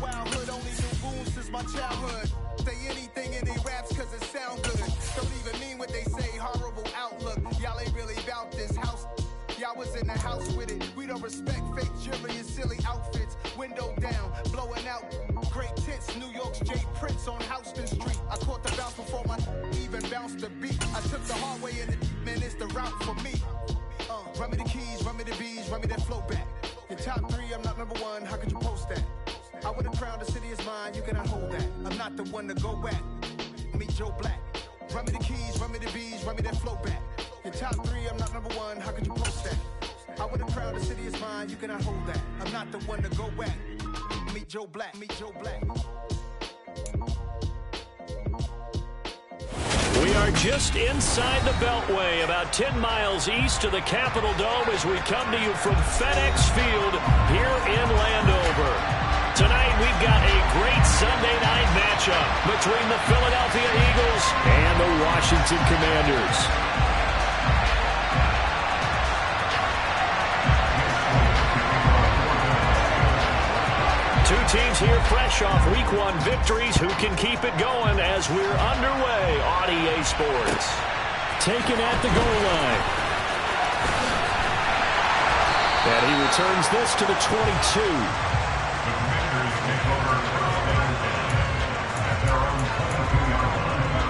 wild hood, only knew boons since my childhood. Say anything in they raps cause it sound good. Don't even mean what they say, horrible outlook. Y'all ain't really about this house. Y'all was in the house with it. We don't respect fake jewelry and silly outfits. Window down, blowing out great tits. New York's J. Prince on Houston Street. I caught the bounce before my even bounced the beat. I took the hard way and it, man, it's the route for me. Run me the keys, run me the bees, run me that flow back. In top 3, I'm not number 1, how could you post that? I would have crowned the city is mine, you cannot hold that. I'm not the one to go back. Meet Joe Black. Run me the keys, run me the bees, run me that flow back. In top 3, I'm not number 1, how could you post that? I would have crowned the city is mine, you cannot hold that. I'm not the one to go back. Meet Joe Black, meet Joe Black. We are just inside the Beltway, about 10 miles east of the Capitol Dome as we come to you from FedEx Field here in Landover. Tonight we've got a great Sunday night matchup between the Philadelphia Eagles and the Washington Commanders. Two teams here fresh off Week 1 victories who can keep it going as we're underway on EA Sports. Taken at the goal line. And he returns this to the 22. The Commanders take over first and 10 at their own 22-yard line.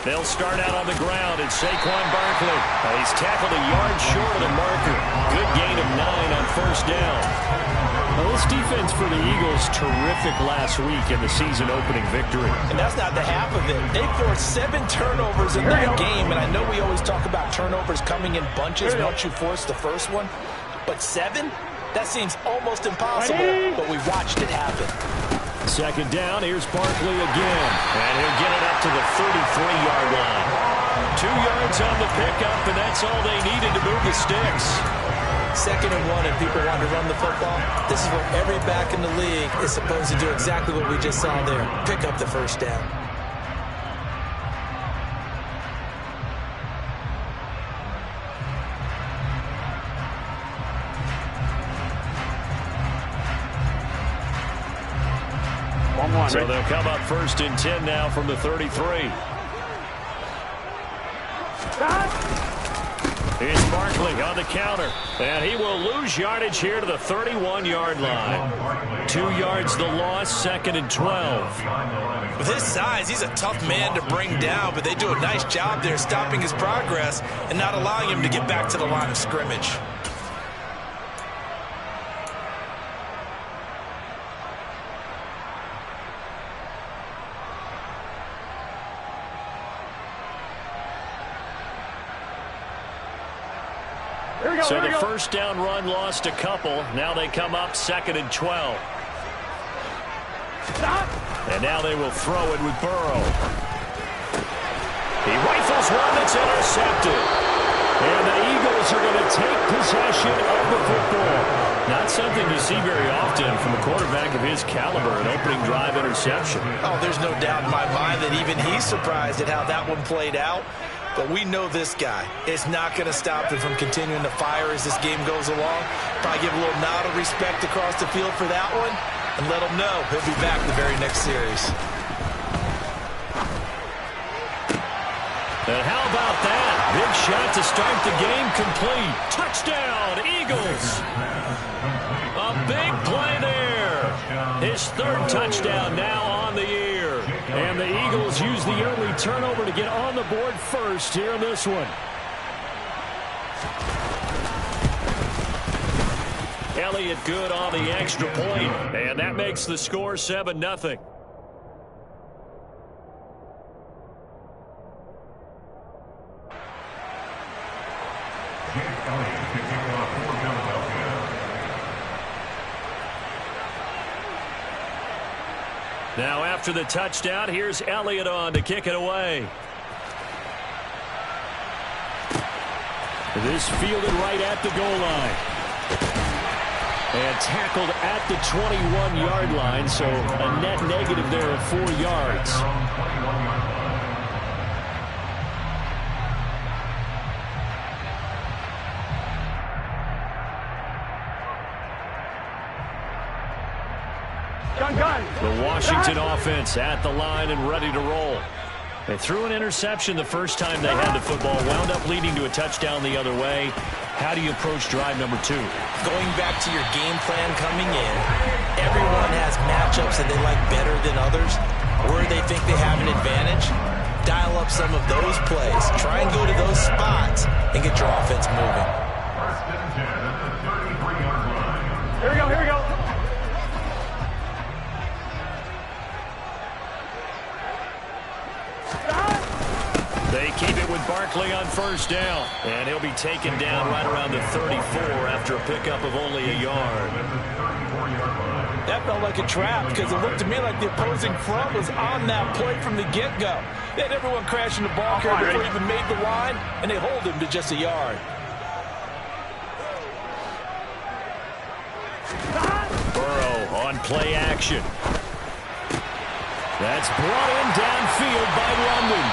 They'll start out on the ground, and Saquon Barkley. He's tackled a yard short of the marker. Good gain of 9 on first down. Well, this defense for the Eagles, terrific last week in the season-opening victory. And that's not the half of it. They forced 7 turnovers in that game, and I know we always talk about turnovers coming in bunches once you force the first one, but 7? That seems almost impossible, but we watched it happen. Second down, here's Barkley again. And he'll get it up to the 33-yard line. 2 yards on the pickup, and that's all they needed to move the sticks. 2nd and 1, and people want to run the football. This is where every back in the league is supposed to do exactly what we just saw there. Pick up the first down. So they'll come up 1st and 10 now from the 33. Here's Barkley on the counter, and he will lose yardage here to the 31-yard line. 2 yards the loss, 2nd and 12. With his size, he's a tough man to bring down, but they do a nice job there stopping his progress and not allowing him to get back to the line of scrimmage. So the first down run lost a couple. Now they come up 2nd and 12. And now they will throw it with Burrow. He rifles one that's intercepted. And the Eagles are going to take possession of the football. Not something you see very often from a quarterback of his caliber, an opening drive interception. Oh, there's no doubt in my mind that even he's surprised at how that one played out. But we know this guy is not going to stop him from continuing to fire as this game goes along. Probably give a little nod of respect across the field for that one and let him know he'll be back the very next series. And how about that? Big shot to start the game complete. Touchdown, Eagles. A big play there. His 3rd touchdown now on the year. And the Eagles use the early turnover to get on the board first here in this one. Elliott good on the extra point. And that makes the score 7-0. Now after the touchdown, here's Elliott on to kick it away. This fielded right at the goal line. And tackled at the 21-yard line, so a net negative there of 4 yards. The Washington offense at the line and ready to roll. They threw an interception the first time they had the football, wound up leading to a touchdown the other way. How do you approach drive number 2? Going back to your game plan coming in, everyone has matchups that they like better than others. Where they think they have an advantage, dial up some of those plays. Try and go to those spots and get your offense moving. Here we go, here we go. They keep it with Barkley on first down. And he'll be taken down right around the 34 after a pickup of only a yard. That felt like a trap because it looked to me like the opposing front was on that play from the get-go. They had everyone crashing the ball carrier before he even made the line, and they hold him to just a yard. Burrow on play action. That's brought in downfield by London.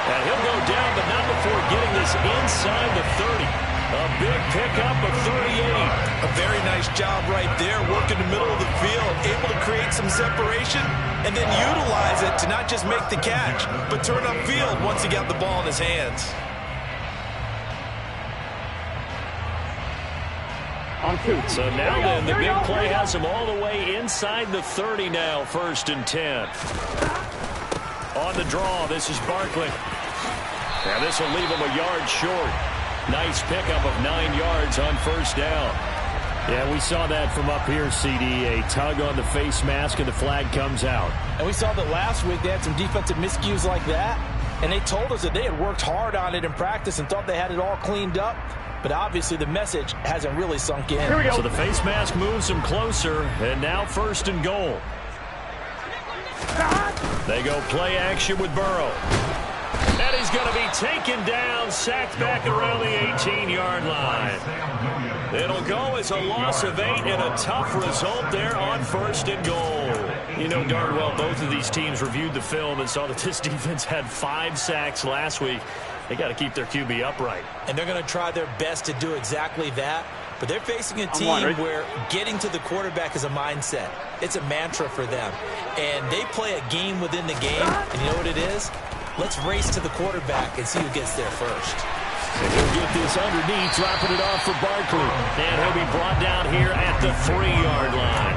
And he'll go down, but not before getting this inside the 30. A big pickup of 38. A very nice job right there, working the middle of the field, able to create some separation, and then utilize it to not just make the catch, but turn upfield once he got the ball in his hands. So now then, the big play has him all the way inside the 30 now, 1st and 10. On the draw, this is Barkley. Now this will leave him a yard short. Nice pickup of 9 yards on first down. Yeah, we saw that from up here, CD. A tug on the face mask, and the flag comes out. And we saw that last week they had some defensive miscues like that, and they told us that they had worked hard on it in practice and thought they had it all cleaned up. But obviously the message hasn't really sunk in. So the face mask moves him closer, and now 1st and goal. They go play action with Burrow. And he's going to be taken down, sacked back around the 18-yard line. It'll go as a loss of 8 and a tough result there on 1st and goal. You know darn well both of these teams reviewed the film and saw that this defense had 5 sacks last week. They got to keep their QB upright. And they're going to try their best to do exactly that. But they're facing a team where getting to the quarterback is a mindset. It's a mantra for them. And they play a game within the game. And you know what it is? Let's race to the quarterback and see who gets there first. And he'll get this underneath, dropping it off for Barkley. And he'll be brought down here at the 3-yard line.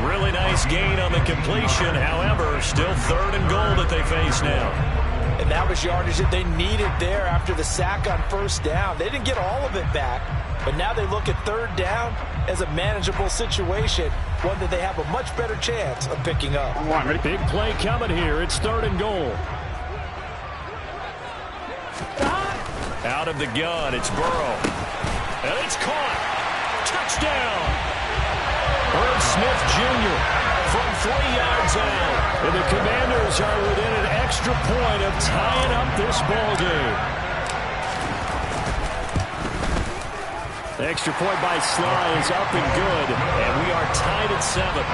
Really nice gain on the completion. However, still 3rd and goal that they face now. And that was yardage that they needed there after the sack on first down. They didn't get all of it back, but now they look at 3rd down as a manageable situation, one that they have a much better chance of picking up. Big play coming here. It's 3rd and goal. Out of the gun, it's Burrow. And it's caught. Touchdown. Irv Smith Jr. from 3 yards out. And the Commanders are within an extra point of tying up this ball game. The extra point by Sly is up and good. And we are tied at 7.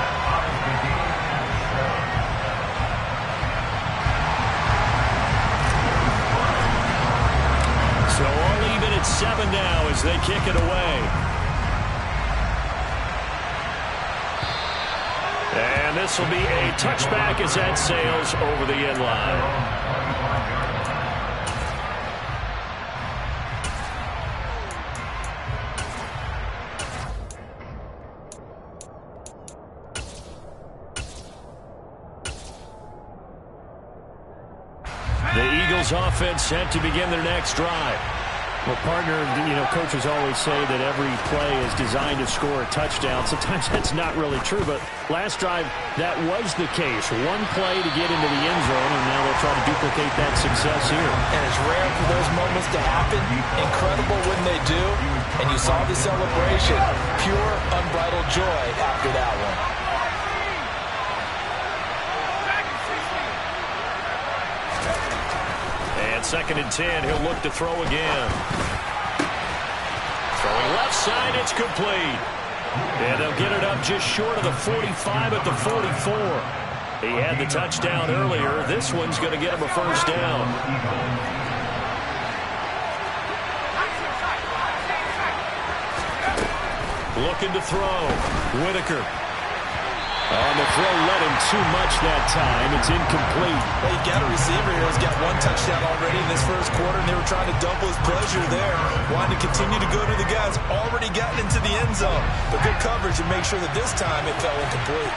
So all even at 7 now as they kick it away. And this will be a touchback as that sails over the end line. The Eagles offense set to begin their next drive. Well, partner, coaches always say that every play is designed to score a touchdown. Sometimes that's not really true, but last drive, that was the case. One play to get into the end zone, and now they'll try to duplicate that success here. And it's rare for those moments to happen. Incredible when they do. And you saw the celebration. Pure, unbridled joy after that one. 2nd and 10. He'll look to throw again. Throwing left side, it's complete. And they'll get it up just short of the 45 at the 44. He had the touchdown earlier. This one's going to get him a first down. Looking to throw. Whitaker. On the throw, led him too much that time. It's incomplete. Well, you got a receiver here who's got 1 touchdown already in this first quarter, and they were trying to double his pleasure there. Wanting to continue to go to the guys already gotten into the end zone. But good coverage and make sure that this time it fell incomplete.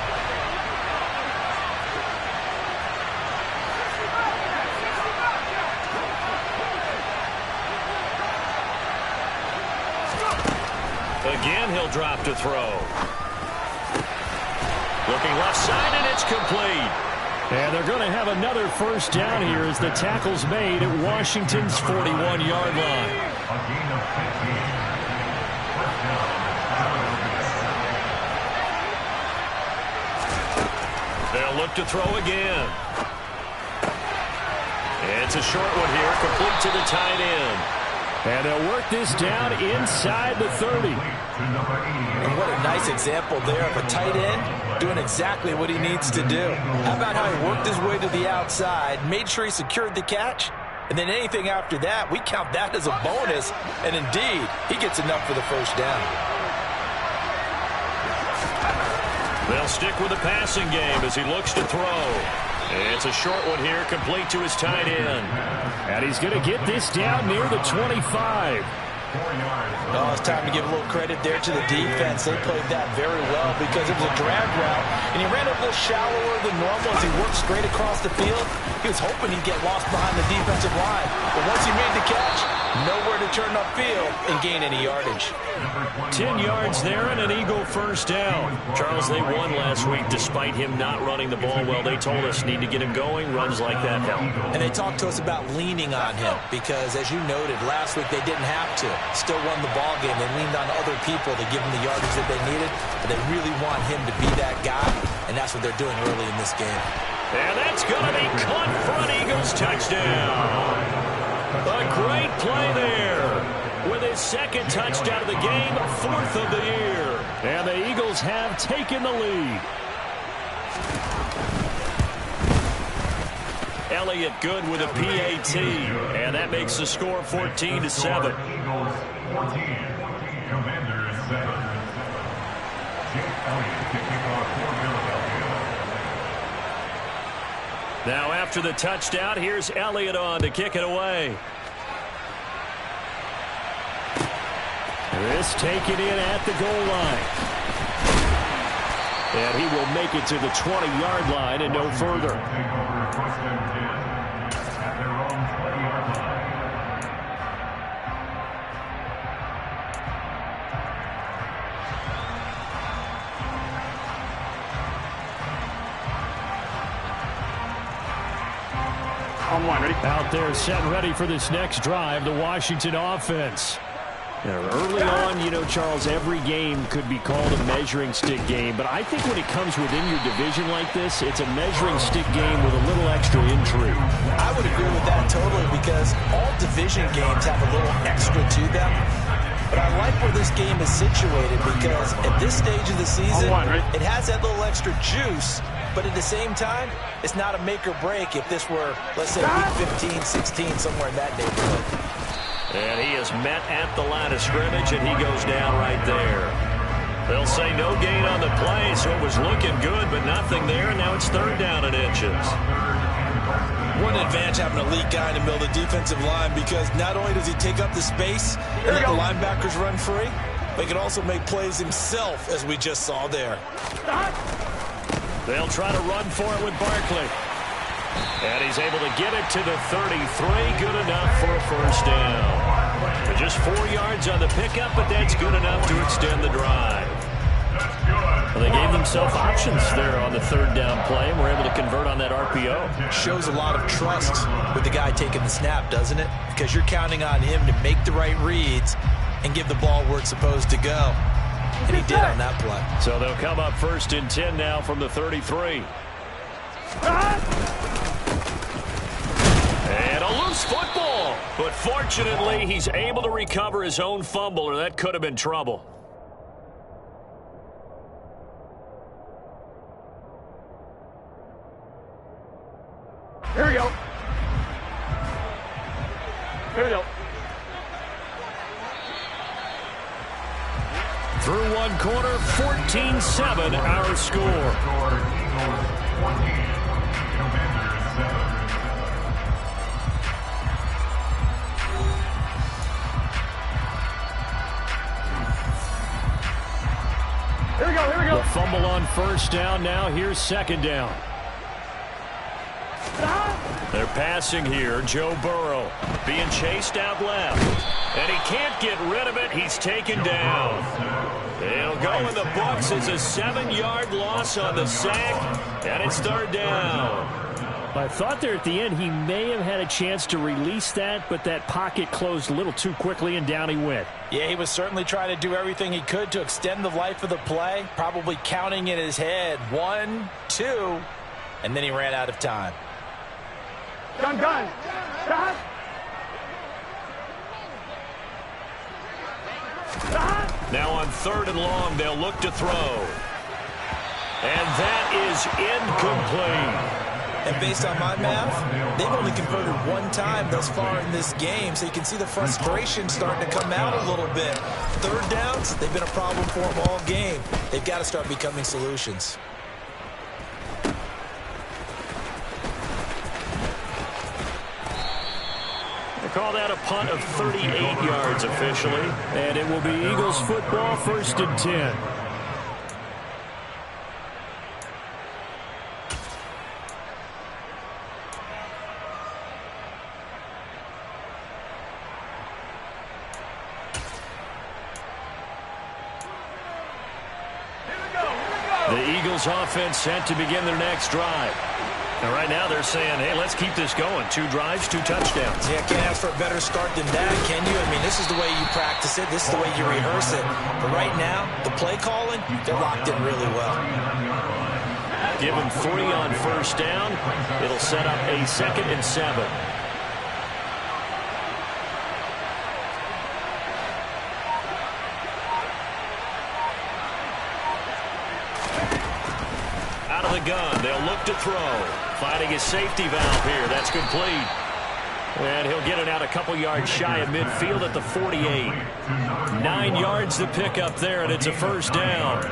Again, he'll drop to throw. Looking left side, and it's complete. And they're going to have another first down here as the tackle's made at Washington's 41-yard line. A gain of 15. First down. They'll look to throw again. It's a short one here, complete to the tight end. And they'll work this down inside the 30. And what a nice example there of a tight end doing exactly what he needs to do. How about how he worked his way to the outside, made sure he secured the catch, and then anything after that, we count that as a bonus. And indeed, he gets enough for the first down. They'll stick with the passing game as he looks to throw. It's a short one here, complete to his tight end. And he's going to get this down near the 25. Oh, it's time to give a little credit there to the defense. They played that very well because it was a drag route, and he ran a little shallower than normal as he worked straight across the field. He was hoping he'd get lost behind the defensive line. But once he made the catch, nowhere to turn upfield and gain any yardage. 10 yards there and an Eagle first down. Charles, they won last week despite him not running the ball well. They told us need to get him going. Runs like that help. And they talked to us about leaning on him because, as you noted, last week they didn't have to. Still won the ball game. They leaned on other people to give them the yardage that they needed. But they really want him to be that guy, and that's what they're doing early in this game. And that's going to be caught for an Eagles touchdown. A great play there. With his 2nd touchdown of the game, 4th of the year. And the Eagles have taken the lead. Elliott good with a PAT. And that makes the score 14-7. Eagles 14, Commanders 7. Jake Elliott to kick off for Philadelphia. Now after the touchdown, here's Elliott on to kick it away. This taken in at the goal line. And he will make it to the 20-yard line and no further. Take over first and 10 at their own 20-yard line. On one, ready? Out there set and ready for this next drive, the Washington offense. Early on, you know, Charles, every game could be called a measuring stick game. But I think when it comes within your division like this, it's a measuring stick game with a little extra intrigue. I would agree with that totally because all division games have a little extra to them. But I like where this game is situated because at this stage of the season, it has that little extra juice. But at the same time, it's not a make or break if this were, let's say, week 15, 16, somewhere in that neighborhood. And he is met at the line of scrimmage, and he goes down right there. They'll say no gain on the play, so it was looking good, but nothing there, and now it's 3rd down and inches. What an advantage having an elite guy in the middle of the defensive line because not only does he take up the space and let the linebackers run free, but he can also make plays himself, as we just saw there. They'll try to run for it with Barkley. And he's able to get it to the 33. Good enough for a first down. Just 4 yards on the pickup, but that's good enough to extend the drive. Well, they gave themselves options there on the 3rd down play, and were able to convert on that RPO. Shows a lot of trust with the guy taking the snap, doesn't it? Because you're counting on him to make the right reads and give the ball where it's supposed to go. And he did on that play. So they'll come up 1st and 10 now from the 33. And a loose football. But fortunately, he's able to recover his own fumble, or that could have been trouble. Here we go. Here we go. Through one quarter, 14-7 our score. Eagles 20, Commanders 7. Here we go, here we go. The fumble on first down now. Here's second down. They're passing here. Joe Burrow being chased out left. And he can't get rid of it. He's taken down. It'll go in the books as a 7-yard loss on the sack. And it's third down. I thought there at the end he may have had a chance to release that, but that pocket closed a little too quickly, and down he went. Yeah, he was certainly trying to do everything he could to extend the life of the play, probably counting in his head 1, 2, and then he ran out of time. Gun. Stop. Now on third and long, they'll look to throw. And that is incomplete. And based on my math, they've only converted one time thus far in this game, so you can see the frustration starting to come out a little bit. Third downs, they've been a problem for them all game. They've got to start becoming solutions. They call that a punt of 38 yards officially. And it will be Eagles football, 1st and 10. The Eagles offense set to begin their next drive. And right now they're saying, hey, let's keep this going. 2 drives, 2 touchdowns. Yeah, can't ask for a better start than that, can you? I mean, this is the way you practice it. This is the way you rehearse it. But right now, the play calling, they're locked in really well. Give them 3 on first down. It'll set up a 2nd and 7. Out of the gun, they'll look to throw. Finding his safety valve here. That's complete. And he'll get it out a couple yards shy of midfield at the 48. 9 yards to pick up there, and it's a first down.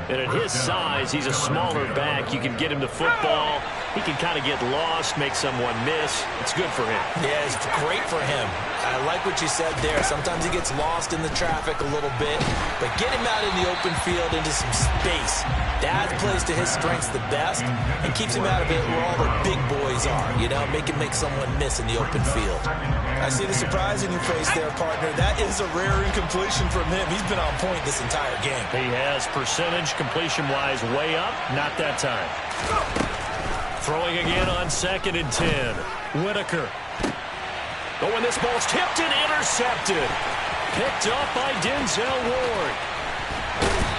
And at his size, he's a smaller back. You can get him to football. He can kind of get lost, make someone miss. It's good for him. Yeah, it's great for him. I like what you said there. Sometimes he gets lost in the traffic a little bit, but get him out in the open field into some space. That plays to his strengths the best and keeps him out of it where all the big boys are, you know, make someone miss in the open field. I see the surprise in your face there, partner. That is a rare incompletion from him. He's been on point this entire game. He has percentage completion-wise way up. Not that time. Throwing again on 2nd and 10. Whitaker. Oh, and this ball's tipped and intercepted. Picked up by Denzel Ward.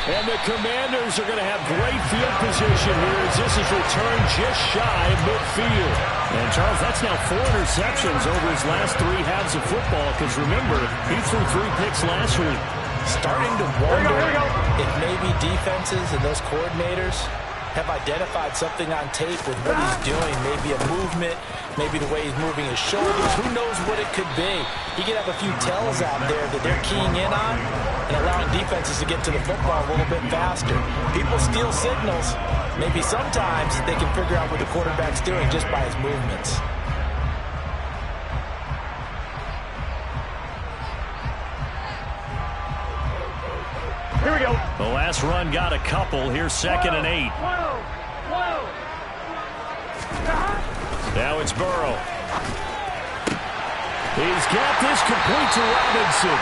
And the Commanders are going to have great field position here as this is returned just shy of midfield. And, Charles, that's now 4 interceptions over his last 3 halves of football because, remember, he threw 3 picks last week. Starting to wonder if maybe defenses and those coordinators have identified something on tape with what he's doing. Maybe a movement, maybe the way he's moving his shoulders. Who knows what it could be? He could have a few tells out there that they're keying in on and allowing defenses to get to the football a little bit faster. People steal signals. Maybe sometimes they can figure out what the quarterback's doing just by his movements. Here we go. The last run got a couple. Here's 2nd and 8. Now it's Burrow. He's got this complete to Robinson.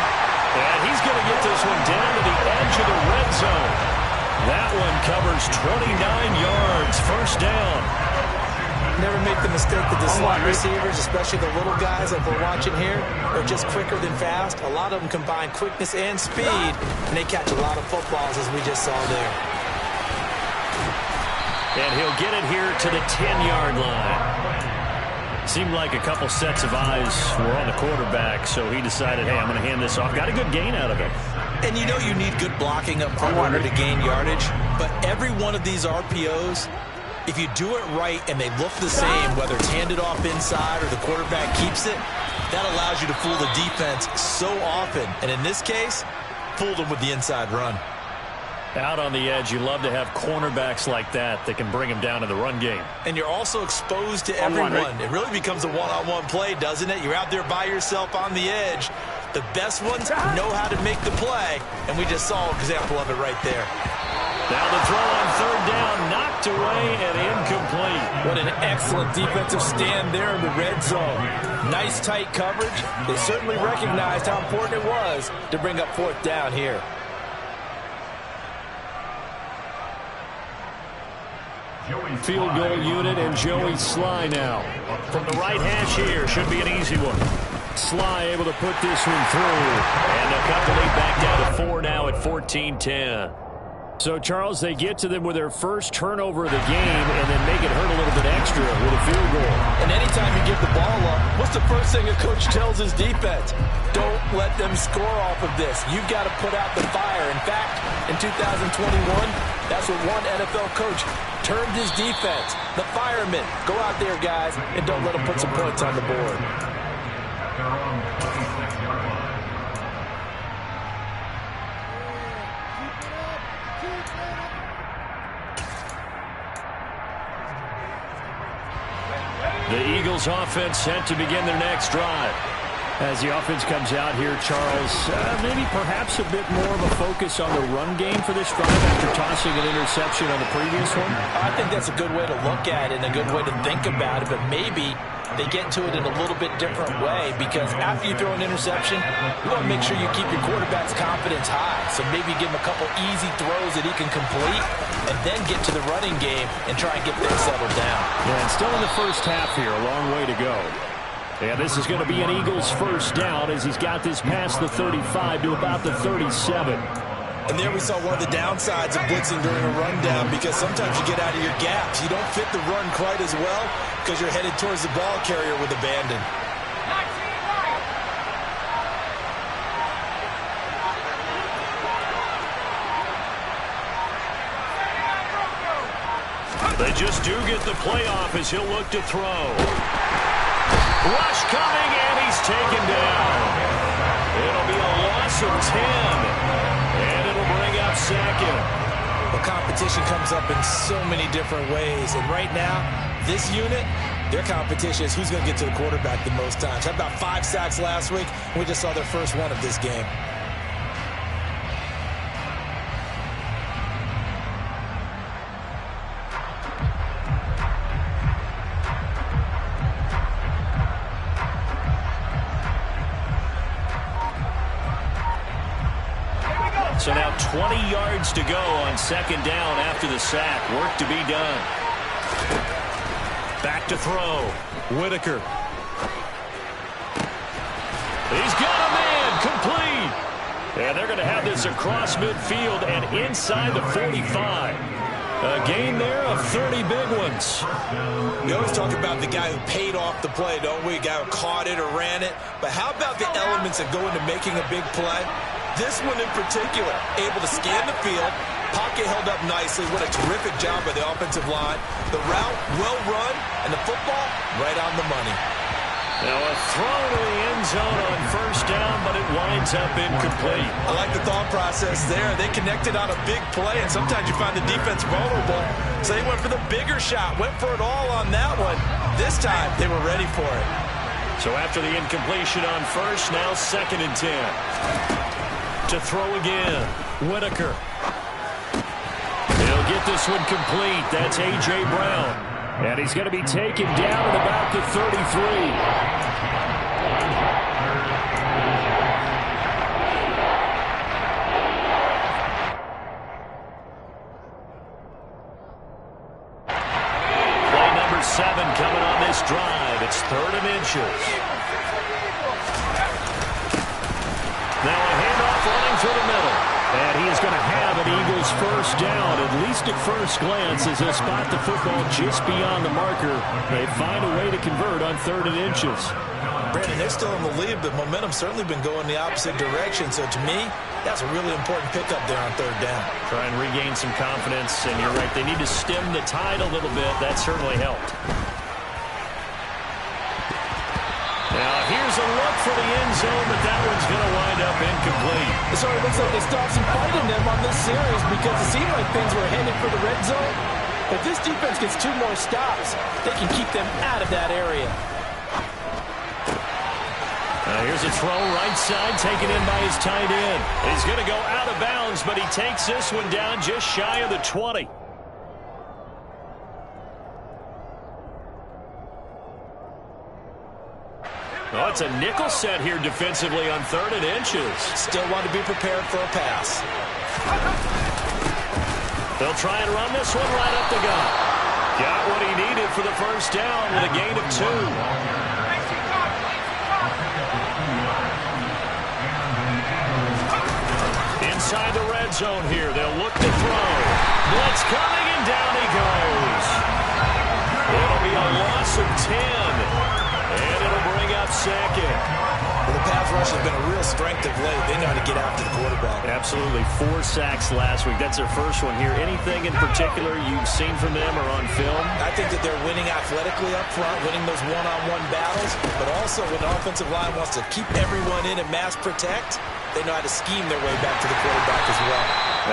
And he's going to get this one down to the edge of the red zone. That one covers 29 yards. First down. Never make the mistake that the slot receivers, especially the little guys like we're watching here, are just quicker than fast. A lot of them combine quickness and speed, and they catch a lot of footballs, as we just saw there. And he'll get it here to the 10-yard line. Seemed like a couple sets of eyes were on the quarterback, so he decided, hey, I'm going to hand this off. Got a good gain out of it. And you know you need good blocking up front in order to gain yardage, but every one of these RPOs, if you do it right and they look the same, whether it's handed off inside or the quarterback keeps it, that allows you to fool the defense so often. And in this case, fooled them with the inside run. Out on the edge, you love to have cornerbacks like that can bring them down in the run game. And you're also exposed to everyone. It really becomes a one-on-one play, doesn't it? You're out there by yourself on the edge. The best ones know how to make the play, and we just saw an example of it right there. Now the throw on third down, knocked away and incomplete. What an excellent defensive stand there in the red zone. Nice tight coverage. They certainly recognized how important it was to bring up fourth down here. Field goal unit and Joey Sly now. From the right hash here, should be an easy one. Sly able to put this one through. And a couple lead back down to 4 now at 14-10. So, Charles, they get to them with their first turnover of the game and then make it hurt a little bit extra with a field goal. And anytime you give the ball up, what's the first thing a coach tells his defense? Don't let them score off of this. You've got to put out the fire. In fact, in 2021, that's what one NFL coach termed his defense. The firemen. Go out there, guys, and don't let them put some points on the board. Their own 26-yard line. The Eagles offense set to begin their next drive. As the offense comes out here, Charles, maybe perhaps a bit more of a focus on the run game for this drive after tossing an interception on the previous one? I think that's a good way to look at it and a good way to think about it, but maybe they get to it in a little bit different way because after you throw an interception, you want to make sure you keep your quarterback's confidence high. So maybe give him a couple easy throws that he can complete and then get to the running game and try and get things settled down. Yeah, and still in the first half here, a long way to go. And this is going to be an Eagles first down as he's got this past the 35 to about the 37. And there we saw one of the downsides of blitzing during a rundown because sometimes you get out of your gaps. You don't fit the run quite as well because you're headed towards the ball carrier with abandon. They just do get the playoff as he'll look to throw. Rush coming, and he's taken down. It'll be a loss of 10, and it'll bring up second. The competition comes up in so many different ways, and right now, this unit, their competition is who's going to get to the quarterback the most times. Had about 5 sacks last week, and we just saw their first one of this game. So now 20 yards to go on second down after the sack. Work to be done. Back to throw. Whitaker. He's got a man. Complete. And they're going to have this across midfield and inside the 45. A gain there of 30 big ones. We always talk about the guy who paid off the play, don't we? A guy who caught it or ran it. But how about the elements that go into making a big play? This one in particular, able to scan the field, pocket held up nicely. What a terrific job by the offensive line. The route, well run, and the football, right on the money. Now a throw to the end zone on first down, but it winds up incomplete. I like the thought process there. They connected on a big play, and sometimes you find the defense vulnerable. So they went for the bigger shot, went for it all on that one. This time, they were ready for it. So after the incompletion on first, now 2nd and 10. To throw again, Whitaker. He'll get this one complete. That's A.J. Brown. And he's going to be taken down at about the 33. Play number 7 coming on this drive. It's 3rd and inches. Now a handoff running through the middle. And he is going to have an Eagles first first down, at least at first glance, as they spot the football just beyond the marker. They find a way to convert on 3rd and inches. Brandon, they're still in the lead, but momentum's certainly been going the opposite direction. So to me, that's a really important pickup there on 3rd down. Try and regain some confidence, and you're right, they need to stem the tide a little bit. That certainly helped. Now here's a look for the end zone, but that one's going to wind up incomplete. So it looks like they stopped some fight in them on this series because it seemed like things were headed for the red zone. If this defense gets 2 more stops, they can keep them out of that area. Here's a throw right side, taken in by his tight end. He's going to go out of bounds, but he takes this one down just shy of the 20. Oh, it's a nickel set here defensively on 3rd and inches. Still want to be prepared for a pass. They'll try and run this one right up the gut. Got what he needed for the first down with a gain of 2. Inside the red zone here. They'll look to throw. Blitz coming, and down he goes. It'll be a loss of 10. And it'll bring up 2nd. Well, the pass rush has been a real strength of late. They know how to get after the quarterback. Absolutely. 4 sacks last week. That's their first one here. Anything in particular you've seen from them or on film? I think that they're winning athletically up front, winning those one-on-one battles, but also when the offensive line wants to keep everyone in and mass protect, they know how to scheme their way back to the quarterback as well.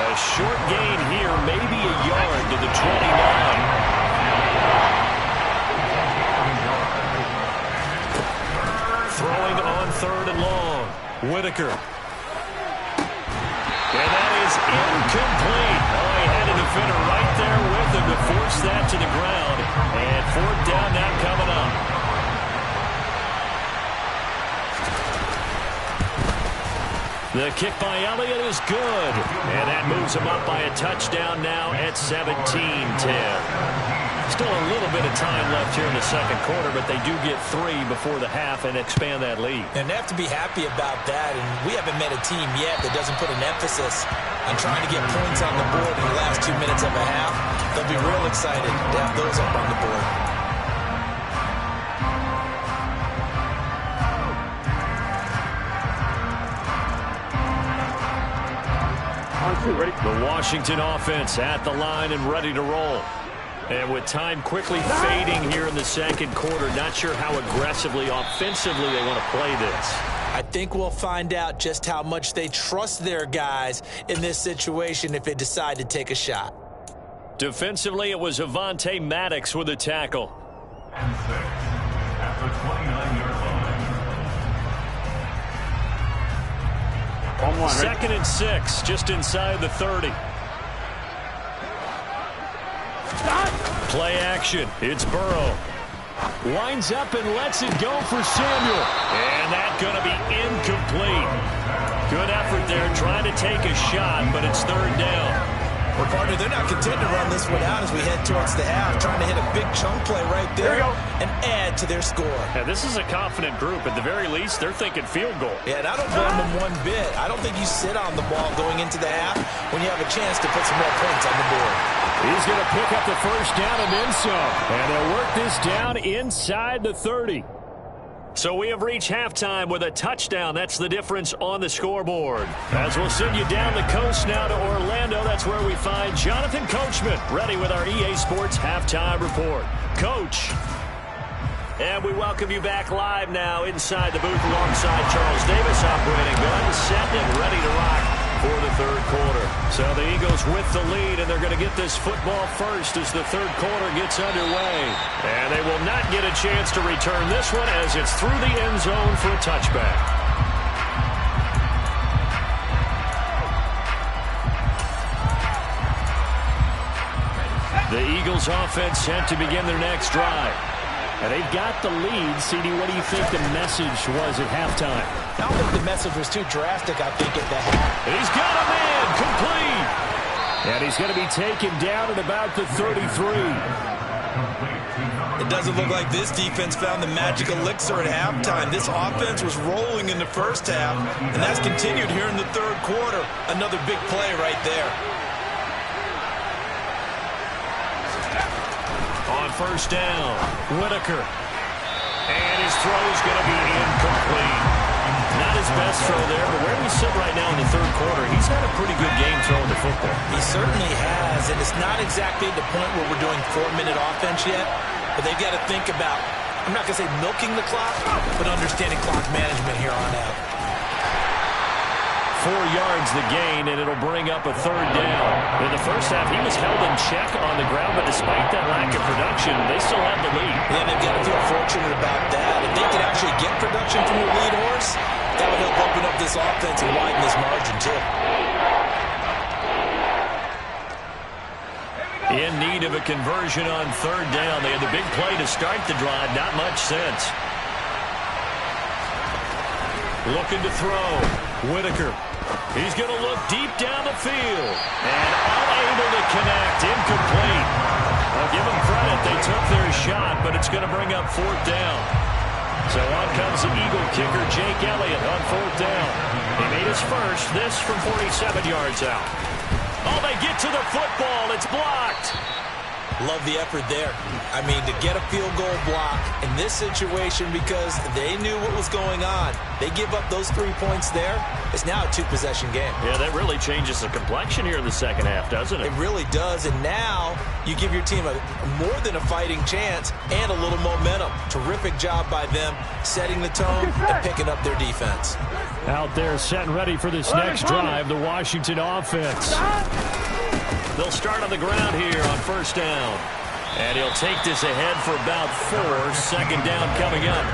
A short gain here, maybe a yard to the 29. Throwing on 3rd and long. Whitaker. And that is incomplete. Oh, he had a defender right there with him to force that to the ground. And 4th down now coming up. The kick by Elliott is good. And that moves him up by a touchdown now at 17-10. Still a little bit of time left here in the second quarter, but they do get 3 before the half and expand that lead. And they have to be happy about that. And we haven't met a team yet that doesn't put an emphasis on trying to get points on the board in the last 2 minutes of a half. They'll be real excited to have those up on the board. Ready? The Washington offense at the line and ready to roll. And with time quickly fading here in the second quarter, not sure how aggressively, offensively they want to play this. I think we'll find out just how much they trust their guys in this situation if they decide to take a shot. Defensively, it was Avonte Maddox with a tackle. And 6 at the 29-yard line. 2nd and 6, just inside the 30. Play action. It's Burrow. Winds up and lets it go for Samuel. And that's going to be incomplete. Good effort there trying to take a shot, but it's 3rd down. Well, partner, they're not content to run this one out as we head towards the half, trying to hit a big chunk play right there and add to their score. Yeah, this is a confident group. At the very least, they're thinking field goal. Yeah, and I don't blame them one bit. I don't think you sit on the ball going into the half when you have a chance to put some more points on the board. He's going to pick up the first down and then some. And they'll work this down inside the 30. So we have reached halftime with a touchdown. That's the difference on the scoreboard. As we'll send you down the coast now to Orlando, that's where we find Jonathan Coachman, ready with our EA Sports Halftime Report. Coach. And we welcome you back live now inside the booth alongside Charles Davis, operating gun, set and ready to rock for the third quarter. So the Eagles with the lead, and they're going to get this football first as the third quarter gets underway. And they will not get a chance to return this one as it's through the end zone for a touchback. The Eagles offense set to begin their next drive. And they've got the lead. CD, what do you think the message was at halftime? I don't think the message was too drastic, I think, at the half. He's got a man complete. And he's going to be taken down at about the 33. It doesn't look like this defense found the magic elixir at halftime. This offense was rolling in the first half, and that's continued here in the third quarter. Another big play right there. first down. Whitaker. And his throw's going to be incomplete. Not his best throw there, but where we sit right now in the third quarter, he's had a pretty good game throwing the football. He certainly has, and it's not exactly at the point where we're doing 4-minute offense yet, but they've got to think about, I'm not going to say milking the clock, but understanding clock management here on out. 4 yards the gain, and it'll bring up a third down. In the first half, he was held in check on the ground, but despite that lack of production, they still have the lead. Yeah, they've got to feel fortunate about that. If they could actually get production from the lead horse, that would help open up this offense and widen this margin, too. In need of a conversion on third down. They had the big play to start the drive. Not much sense. Looking to throw. Whitaker. He's going to look deep down the field. And unable to connect. Incomplete. I'll give them credit. They took their shot, but it's going to bring up fourth down. So on comes the Eagle kicker, Jake Elliott, on fourth down. He made his first. This from 47 yards out. Oh, they get to the football. It's blocked. Love the effort there. I mean, to get a field goal block in this situation because they knew what was going on. They give up those 3 points there. It's now a 2-possession game. Yeah, that really changes the complexion here in the second half, doesn't it? It really does, and now you give your team a more than a fighting chance and a little momentum. Terrific job by them setting the tone and picking up their defense. Out there set and ready for this next drive, the Washington offense. They'll start on the ground here on first down. And he'll take this ahead for about 4. Second down coming up.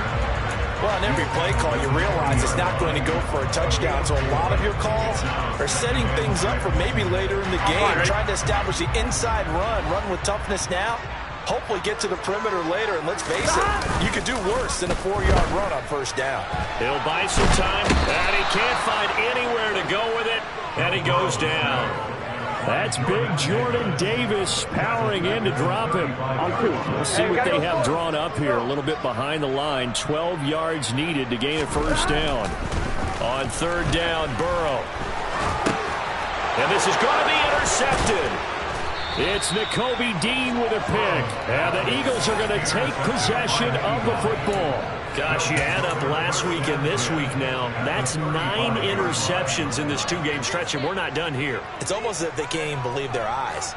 Well, on every play call, you realize it's not going to go for a touchdown. So a lot of your calls are setting things up for maybe later in the game. Trying to establish the inside run with toughness now. Hopefully get to the perimeter later. And let's face it, you could do worse than a 4-yard run on first down. He'll buy some time, and he can't find anywhere to go with it. And he goes down. That's big Jordan Davis powering in to drop him. We'll see what they have drawn up here. A little bit behind the line. 12 yards needed to gain a first down. On third down, Burrow. And this is going to be intercepted. It's Nakobe Dean with a pick. And the Eagles are going to take possession of the football. Gosh, you add up last week and this week now. That's 9 interceptions in this 2-game stretch, and we're not done here. It's almost as if they can't even believe their eyes.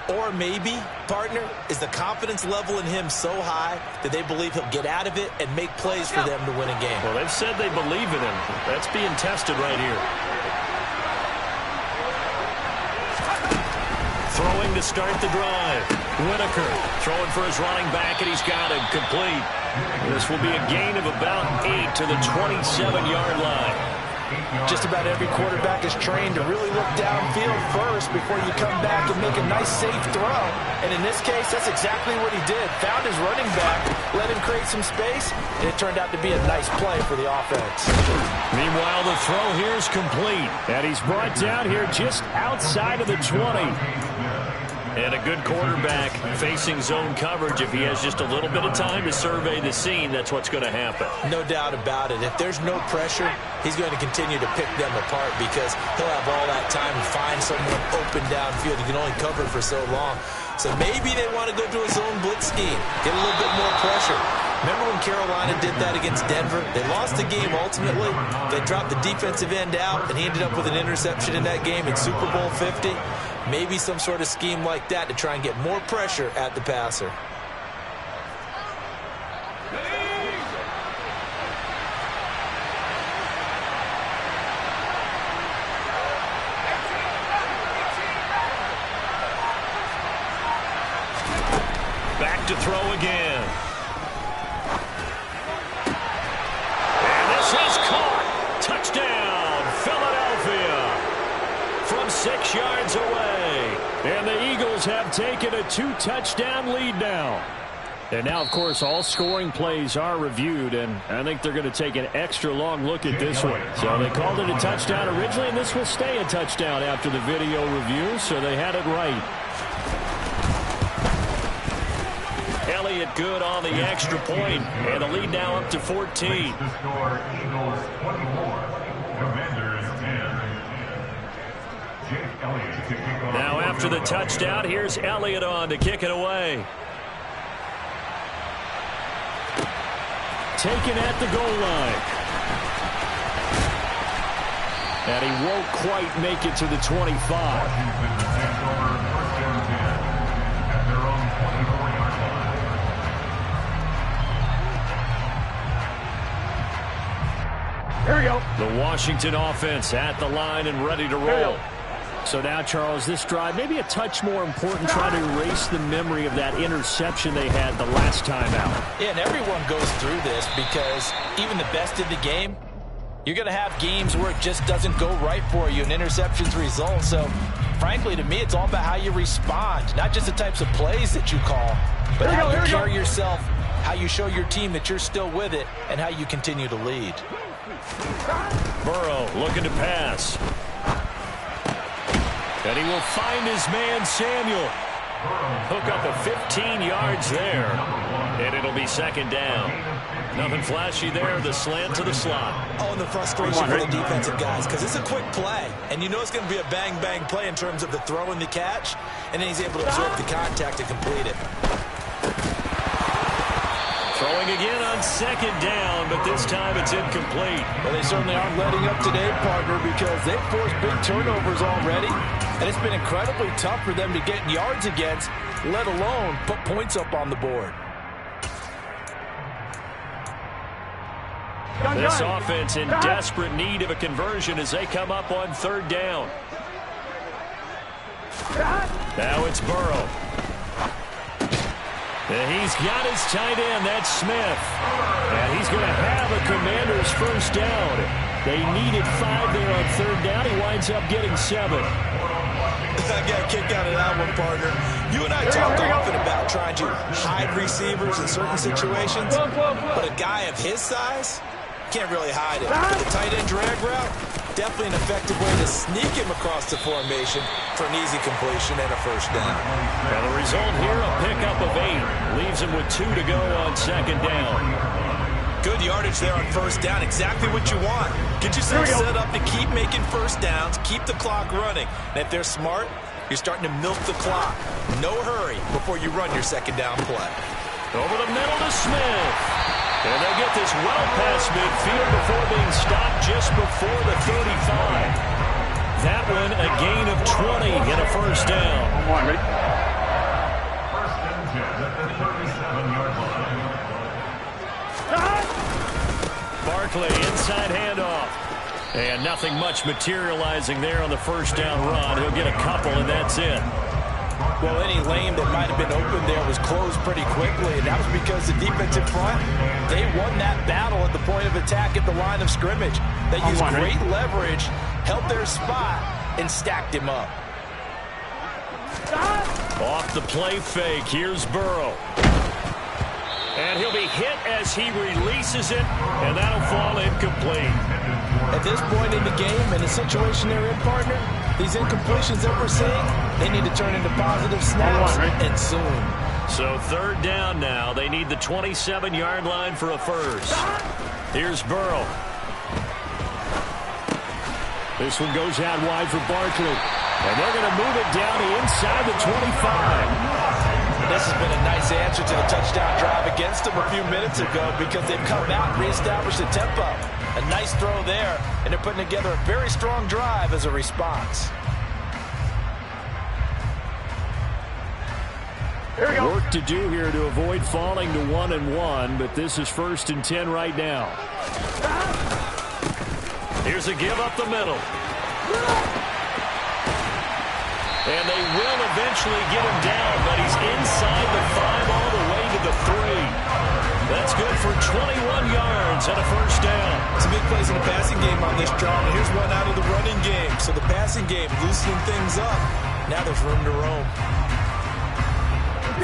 Or maybe, partner, is the confidence level in him so high that they believe he'll get out of it and make plays for them to win a game. Well, they've said they believe in him. That's being tested right here. Throwing to start the drive. Whitaker throwing for his running back, and he's got him complete. This will be a gain of about 8 to the 27-yard line. Just about every quarterback is trained to really look downfield first before you come back and make a nice, safe throw. And in this case, that's exactly what he did. Found his running back, let him create some space, and it turned out to be a nice play for the offense. Meanwhile, the throw here is complete. And he's brought down here just outside of the 20. And a good quarterback facing zone coverage. If he has just a little bit of time to survey the scene, that's what's going to happen. No doubt about it. If there's no pressure, he's going to continue to pick them apart because he'll have all that time to find someone open downfield. He can only cover for so long. So maybe they want to go to a zone blitz scheme, get a little bit more pressure. Remember when Carolina did that against Denver? They lost the game ultimately. They dropped the defensive end out, and he ended up with an interception in that game in Super Bowl 50. Maybe some sort of scheme like that to try and get more pressure at the passer. Back to throw again. And this is caught. Touchdown, Philadelphia. From 6 yards away. And the Eagles have taken a 2-touchdown lead now. And now, of course, all scoring plays are reviewed, and I think they're going to take an extra long look at this one. So they called it a touchdown originally, and this will stay a touchdown after the video review, so they had it right. Elliott good on the extra point, and the lead now up to 14. Elliott. Now after the touchdown, here's Elliott on to kick it away. taken at the goal line. And he won't quite make it to the 25. Washington takes over 1st and 10 at their own 24-yard line. Here we go. The Washington offense at the line and ready to roll. So now, Charles, this drive maybe a touch more important, trying to erase the memory of that interception they had the last time out. Yeah, and everyone goes through this because even the best in the game, you're going to have games where it just doesn't go right for you and interceptions result. So, frankly, to me, it's all about how you respond, not just the types of plays that you call, but how you carry yourself, how you show your team that you're still with it, and how you continue to lead. Burrow looking to pass. And he will find his man, Samuel. Hook up of 15 yards there. And it'll be second down. Nothing flashy there. The slant to the slot. Oh, and the frustration for the defensive guys, because it's a quick play. And you know it's going to be a bang-bang play in terms of the throw and the catch. And then he's able to absorb the contact and complete it. Throwing again on second down, but this time it's incomplete. Well, they certainly aren't letting up today, partner, because they've forced big turnovers already. And it's been incredibly tough for them to get yards against, let alone put points up on the board. This offense in desperate need of a conversion as they come up on third down. Now it's Burrow. And he's got his tight end, that's Smith. And he's going to have a Commanders first down. They needed 5 there on third down. He winds up getting 7. I got a kick out of that one, partner. You and I talked often about trying to hide receivers in certain situations, but a guy of his size can't really hide it. For the tight end drag route, definitely an effective way to sneak him across the formation for an easy completion and a first down. And the result here, a pickup of 8. Leaves him with 2 to go on second down. Good yardage there on first down. Exactly what you want. Get yourself set up to keep making first downs, keep the clock running. And if they're smart, you're starting to milk the clock. No hurry before you run your second down play. Over the middle to Smith. And they get this well past midfield before being stopped just before the 35. That one a gain of 20 and a first down. Come on, ready? 1st and 10 at the 37-yard line. Barkley, inside handoff. And nothing much materializing there on the first down run. He'll get a couple, and that's it. Well, any lane that might have been open there was closed pretty quickly, and that was because the defensive front, they won that battle at the point of attack at the line of scrimmage. They used great leverage, held their spot, and stacked him up. Off the play fake, here's Burrow. And he'll be hit as he releases it, and that'll fall incomplete. At this point in the game, in the situation they're in, partner, these incompletions that we're seeing, they need to turn into positive snaps, and soon. So third down now. They need the 27-yard line for a first. Here's Burrow. This one goes out wide for Barkley. And they're going to move it down to inside the 25. This has been a nice answer to the touchdown drive against them a few minutes ago because they've come out and reestablished the tempo. A nice throw there, and they're putting together a very strong drive as a response. Work to do here to avoid falling to 1-1, but this is 1st and 10 right now. Here's a give up the middle. And they will eventually get him down, but he's inside the 5 all the way to the 3. That's good for 21 yards and a first down. Some big plays in the passing game on this drive, and here's one out of the running game. So the passing game loosening things up. Now there's room to roam.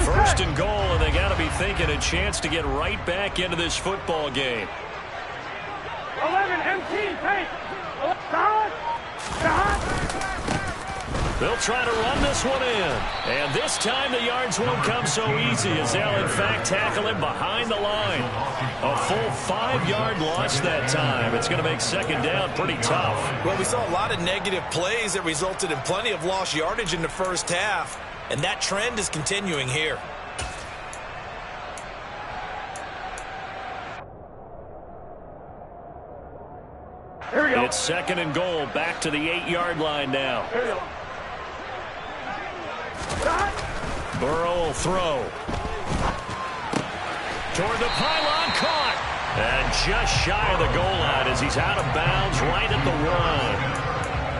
First and goal, and they got to be thinking a chance to get right back into this football game. 11, empty, take. They'll try to run this one in. And this time the yards won't come so easy as they'll, in fact, tackle him behind the line. A full 5-yard loss that time. It's going to make second down pretty tough. Well, we saw a lot of negative plays that resulted in plenty of lost yardage in the first half. And that trend is continuing here. It's 2nd and goal, back to the 8-yard line now. Burrow will throw. Toward the pylon, caught. And just shy of the goal line as he's out of bounds right at the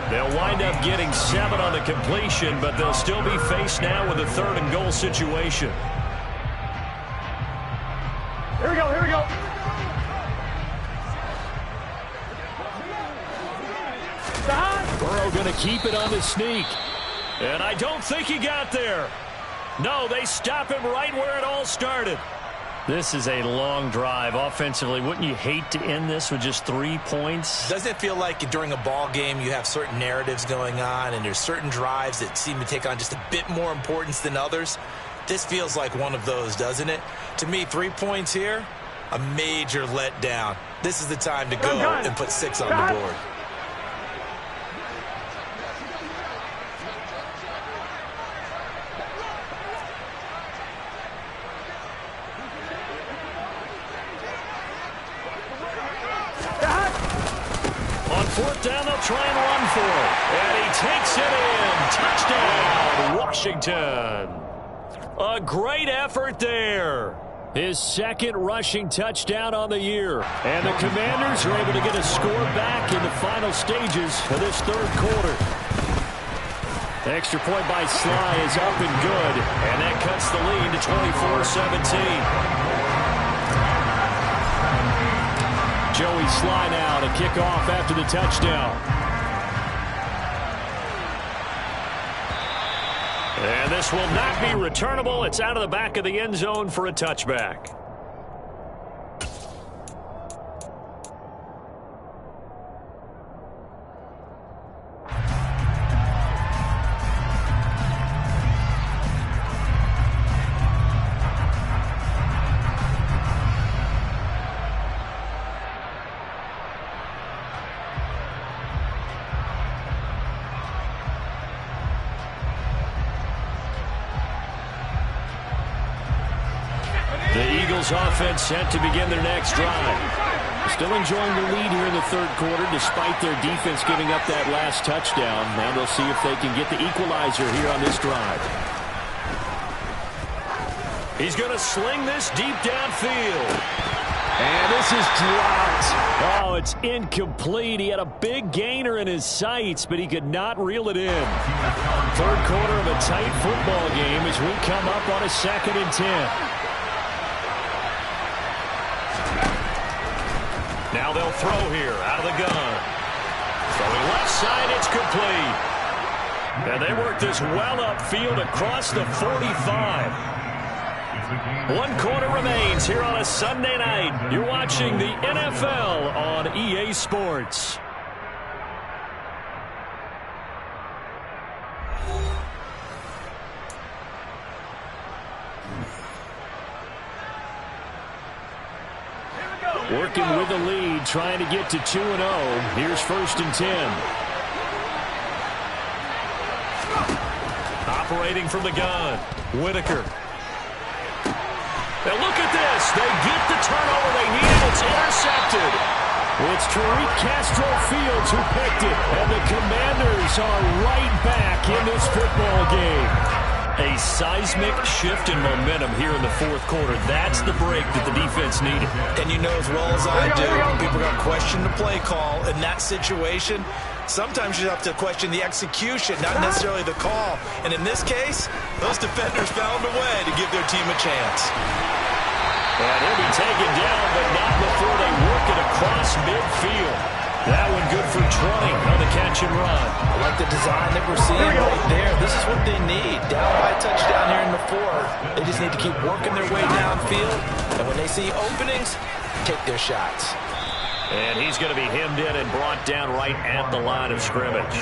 1. They'll wind up getting 7 on the completion, but they'll still be faced now with a 3rd and goal situation. Here we go, here we go. Burrow going to keep it on the sneak. And I don't think he got there. No, they stop him right where it all started. This is a long drive offensively. Wouldn't you hate to end this with just 3 points? Doesn't it feel like during a ball game you have certain narratives going on and there's certain drives that seem to take on just a bit more importance than others? This feels like one of those, doesn't it? To me, 3 points here, a major letdown. This is the time to go and put 6 on the board. On 4th down, they'll try and run for it. And he takes it in. Touchdown, Washington. A great effort there. His 2nd rushing touchdown on the year. And the Commanders are able to get a score back in the final stages of this 3rd quarter. The extra point by Sly is up and good. And that cuts the lead to 24-17. Joey Sly now to kick off after the touchdown. And this will not be returnable. It's out of the back of the end zone for a touchback. Offense set to begin their next drive. Still enjoying the lead here in the 3rd quarter despite their defense giving up that last touchdown. Now they'll see if they can get the equalizer here on this drive. He's going to sling this deep downfield. And this is dropped. Oh, it's incomplete. He had a big gainer in his sights, but he could not reel it in. 3rd quarter of a tight football game as we come up on a 2nd and 10. Now they'll throw here out of the gun. Throwing left side, it's complete. And they work this well upfield across the 45. 1 quarter remains here on a Sunday night. You're watching the NFL on EA Sports. Working with the lead, trying to get to 2-0. Here's 1st and 10. Operating from the gun, Whitaker. Now look at this. They get the turnover they need. It's intercepted. It's Tariq Castro Fields who picked it. And the Commanders are right back in this football game. A seismic shift in momentum here in the 4th quarter. That's the break that the defense needed. And you know as well as I do, people are going to question the play call in that situation. Sometimes you have to question the execution, not necessarily the call. And in this case, those defenders found a way to give their team a chance. And he'll be taken down, but not before they work it across midfield. That one good for 20 on the catch and run. I like the design that we're seeing right there. This is what they need. Down by a touchdown here in the 4th. They just need to keep working their way downfield. And when they see openings, take their shots. And he's going to be hemmed in and brought down right at the line of scrimmage.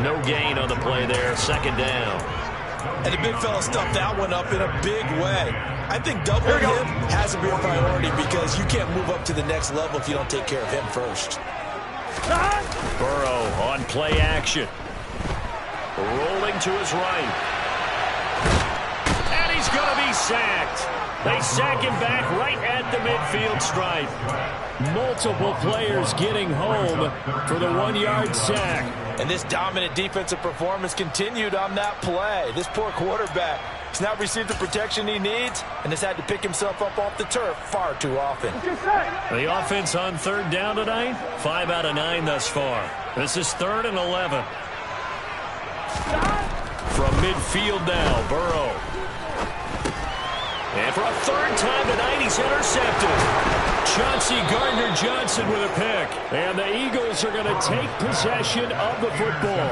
No gain on the play there. 2nd down. And the big fella stuffed that one up in a big way. I think doubling him has to be a priority because you can't move up to the next level if you don't take care of him first. Burrow on play action. Rolling to his right. And he's going to be sacked. They sack him back right at the midfield stripe. Multiple players getting home for the 1-yard sack. And this dominant defensive performance continued on that play. This poor quarterback has not received the protection he needs and has had to pick himself up off the turf far too often. The offense on third down tonight, 5 out of 9 thus far. This is 3rd and 11. From midfield now, Burrow. And for a 3rd time tonight, he's intercepted. Chauncey Gardner-Johnson with a pick. And the Eagles are going to take possession of the football.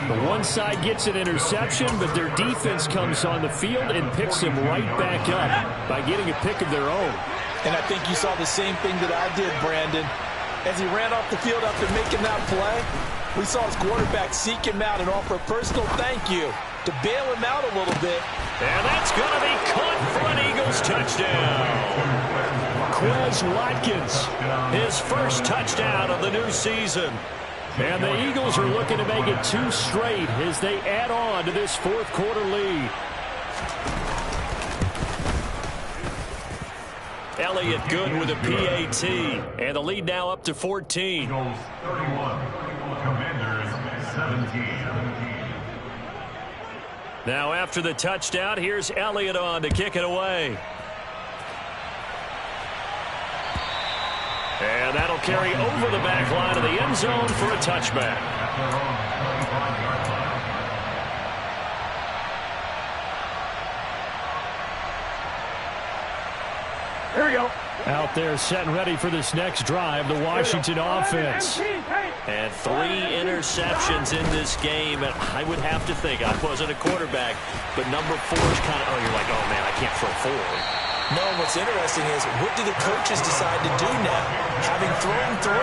The one side gets an interception, but their defense comes on the field and picks him right back up by getting a pick of their own. And I think you saw the same thing that I did, Brandon. As he ran off the field after making that play, we saw his quarterback seek him out and offer a personal thank you to bail him out a little bit. And that's going to be caught for an Eagles touchdown. Quez Watkins, his first touchdown of the new season. And the Eagles are looking to make it 2 straight as they add on to this 4th quarter lead. Elliott good with a PAT. And the lead now up to 14. Eagles 31, Commanders 17. Now after the touchdown, here's Elliott on to kick it away. And that'll carry over the back line of the end zone for a touchback. Here we go. Out there set and ready for this next drive, the Washington offense. And 3 interceptions in this game. And I would have to think, I wasn't a quarterback, but number 4 is kind of, you're like, oh, man, I can't throw 4. No, what's interesting is, what do the coaches decide to do now? Having thrown 3,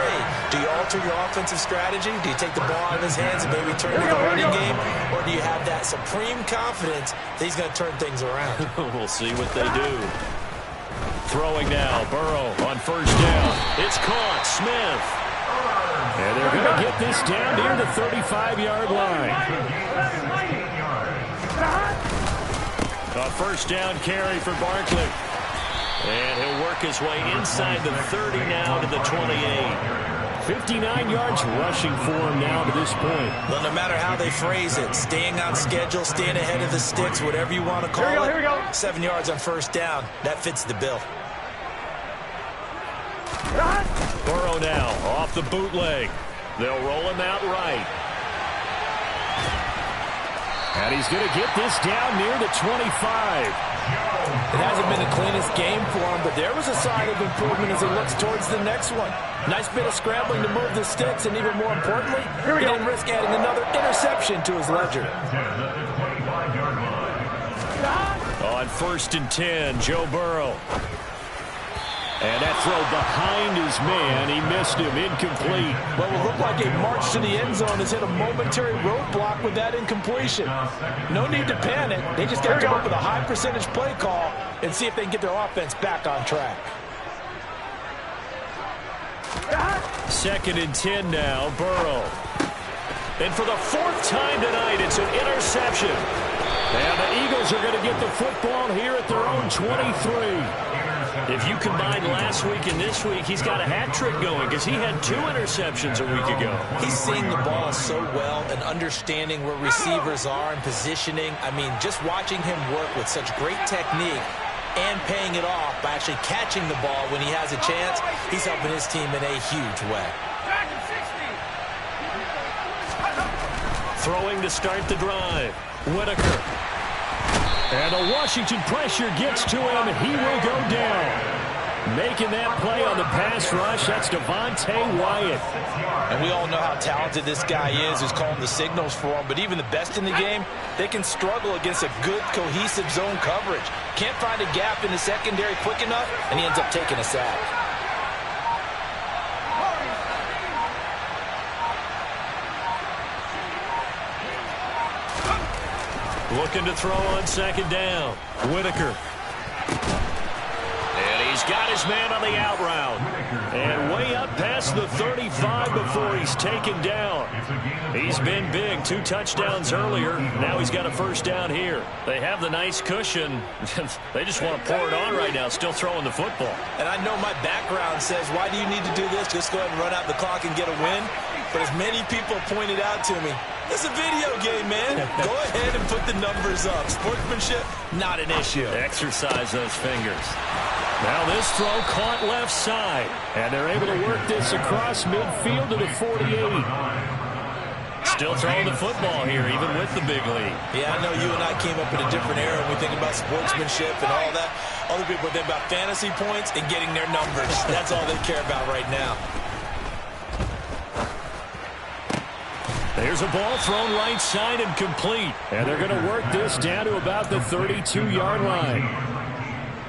do you alter your offensive strategy? Do you take the ball out of his hands and maybe turn to the running game? Or do you have that supreme confidence that he's going to turn things around? We'll see what they do. Throwing now, Burrow on 1st down. It's caught, Smith. And they're going to get this down near the 35-yard line. A 1st down carry for Barkley. And he'll work his way inside the 30 now to the 28. 59 yards rushing for him now to this point. Well, no matter how they phrase it, staying on schedule, staying ahead of the sticks, whatever you want to call it, here we go. 7 yards on 1st down, that fits the bill. Burrow now off the bootleg. They'll roll him out right. And he's going to get this down near the 25. It hasn't been the cleanest game for him, but there was a sign of improvement as he looks towards the next one. Nice bit of scrambling to move the sticks, and even more importantly, he didn't risk adding another interception to his ledger. On 1st and 10, Joe Burrow. And that throw behind his man, he missed him, incomplete. Well, it looked like a march to the end zone has hit a momentary roadblock with that incompletion. No need to panic. They just got to come up with a high percentage play call and see if they can get their offense back on track. 2nd and 10 now, Burrow. And for the 4th time tonight, it's an interception. And the Eagles are going to get the football here at their own 23. If you combine last week and this week, he's got a hat trick going because he had 2 interceptions a week ago. He's seeing the ball so well and understanding where receivers are and positioning. I mean, just watching him work with such great technique and paying it off by actually catching the ball when he has a chance, he's helping his team in a huge way. Throwing to start the drive. Whitaker. And the Washington pressure gets to him. He will go down. Making that play on the pass rush, that's Devontae Wyatt. And we all know how talented this guy is who's calling the signals for him. But even the best in the game, they can struggle against a good, cohesive zone coverage. Can't find a gap in the secondary quick enough, and he ends up taking a sack. Looking to throw on 2nd down. Whitaker. And he's He's got his man on the out route. And way up past the 35 before he's taken down. He's been big. 2 touchdowns earlier. Now he's got a first down here. They have the nice cushion. They just want to pour it on right now, still throwing the football. And I know my background says, why do you need to do this? Just go ahead and run out the clock and get a win. But as many people pointed out to me, it's a video game, man. Go ahead and put the numbers up. Sportsmanship, not an issue. Exercise those fingers. Now this throw caught left side. And they're able to work this across midfield to the 48. Still throwing the football here, even with the big lead. Yeah, I know you and I came up in a different era when we think about sportsmanship and all that. Other people think about fantasy points and getting their numbers. That's all they care about right now. There's a ball thrown right side and complete. And they're going to work this down to about the 32-yard line.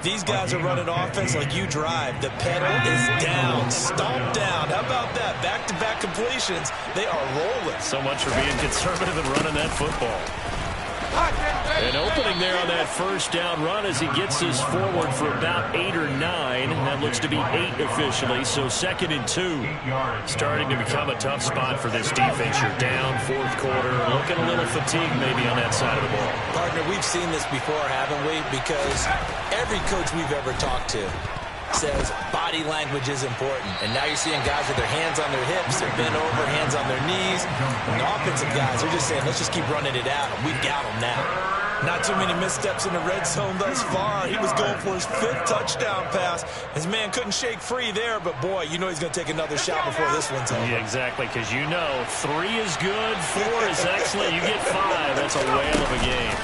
These guys are running offense like you drive. The pedal is down, stomp down. How about that? Back-to-back completions. They are rolling. So much for being conservative and running that football. An opening there on that first down run as he gets this forward for about 8 or 9. That looks to be 8 officially, so 2nd and 2. Starting to become a tough spot for this defense. You're down, 4th quarter, looking a little fatigued maybe on that side of the ball. Partner, we've seen this before, haven't we? Because every coach we've ever talked to says body language is important. And now you're seeing guys with their hands on their hips, they're bent over, hands on their knees. And the offensive guys are just saying, let's just keep running it out. We've got them now. Not too many missteps in the red zone thus far. He was going for his 5th touchdown pass. His man couldn't shake free there, but boy, you know he's going to take another shot before this one's over. Yeah, exactly, because you know 3 is good, 4 is excellent. You get 5. That's a whale of a game.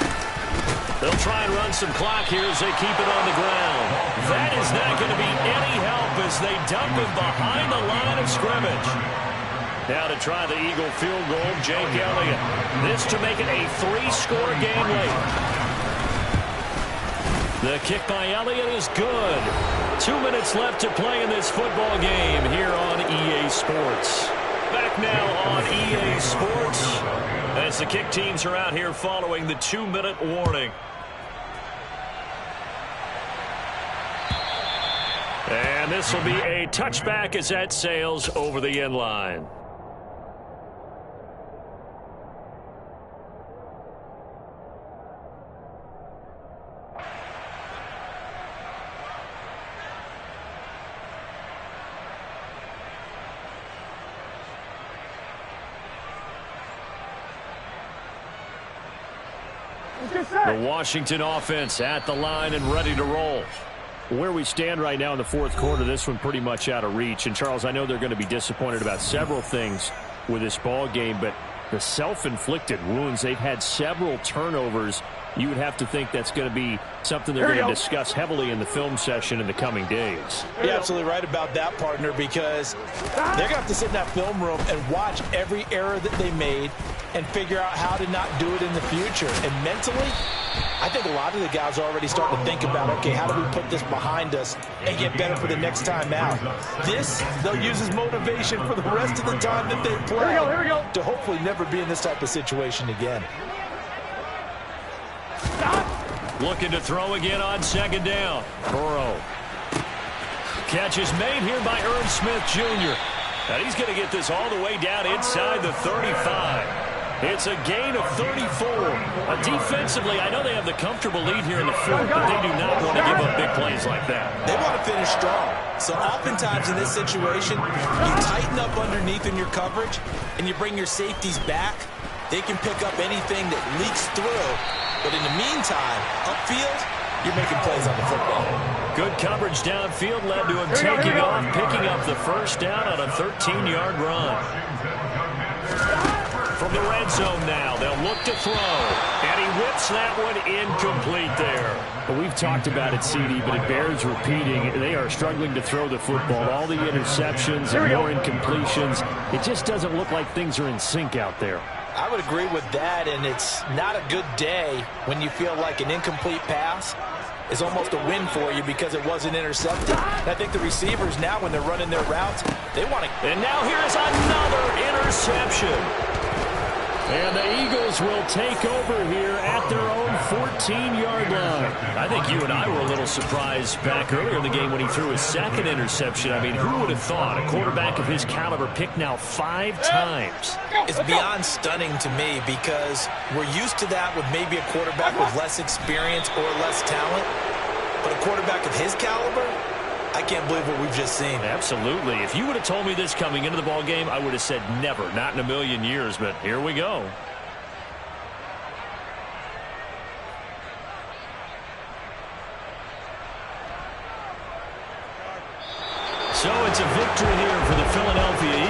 They'll try and run some clock here as they keep it on the ground. That is not going to be any help as they dump him behind the line of scrimmage. Now to try the Eagle field goal, Jake Elliott. This to make it a 3-score game late. The kick by Elliott is good. 2 minutes left to play in this football game here on EA Sports. Back now on EA Sports as the kick teams are out here following the 2-minute warning. And this will be a touchback as that sails over the end line. The Washington offense at the line and ready to roll. Where we stand right now in the 4th quarter, this one pretty much out of reach. And, Charles, I know they're going to be disappointed about several things with this ball game, but the self-inflicted wounds, they've had several turnovers. You would have to think that's going to be something they're going to discuss heavily in the film session in the coming days. You're absolutely right about that, partner, because they're going to have to sit in that film room and watch every error that they made and figure out how to not do it in the future. And mentally, I think a lot of the guys are already starting to think about, okay, how do we put this behind us and get better for the next time out? This, they'll use as motivation for the rest of the time that they play to hopefully never be in this type of situation again. Looking to throw again on 2nd down. Burrow. Catch is made here by Irv Smith Jr. And he's going to get this all the way down inside the 35. It's a gain of 34. Defensively, I know they have the comfortable lead here in the 4th, but they do not want to give up big plays like that. They want to finish strong. So oftentimes in this situation, you tighten up underneath in your coverage, and you bring your safeties back. They can pick up anything that leaks through. But in the meantime, upfield, you're making plays on the football. Good coverage downfield led to him taking off, picking up the first down on a 13-yard run. From the red zone now, they'll look to throw. And he whips that one incomplete there. Well, we've talked about it, CD, but it bears repeating. They are struggling to throw the football. All the interceptions and more incompletions. It just doesn't look like things are in sync out there. I would agree with that, and it's not a good day when you feel like an incomplete pass is almost a win for you because it wasn't intercepted. And I think the receivers now, when they're running their routes, they want to. And now here's another interception. And the Eagles will take over here at their own 14-yard line. I think you and I were a little surprised back earlier in the game when he threw his second interception. I mean, who would have thought a quarterback of his caliber picked now 5 times? It's beyond stunning to me because we're used to that with maybe a quarterback with less experience or less talent. But a quarterback of his caliber, I can't believe what we've just seen. Absolutely. If you would have told me this coming into the ball game, I would have said never, not in a million years. But here we go. So it's a victory here for the Philadelphia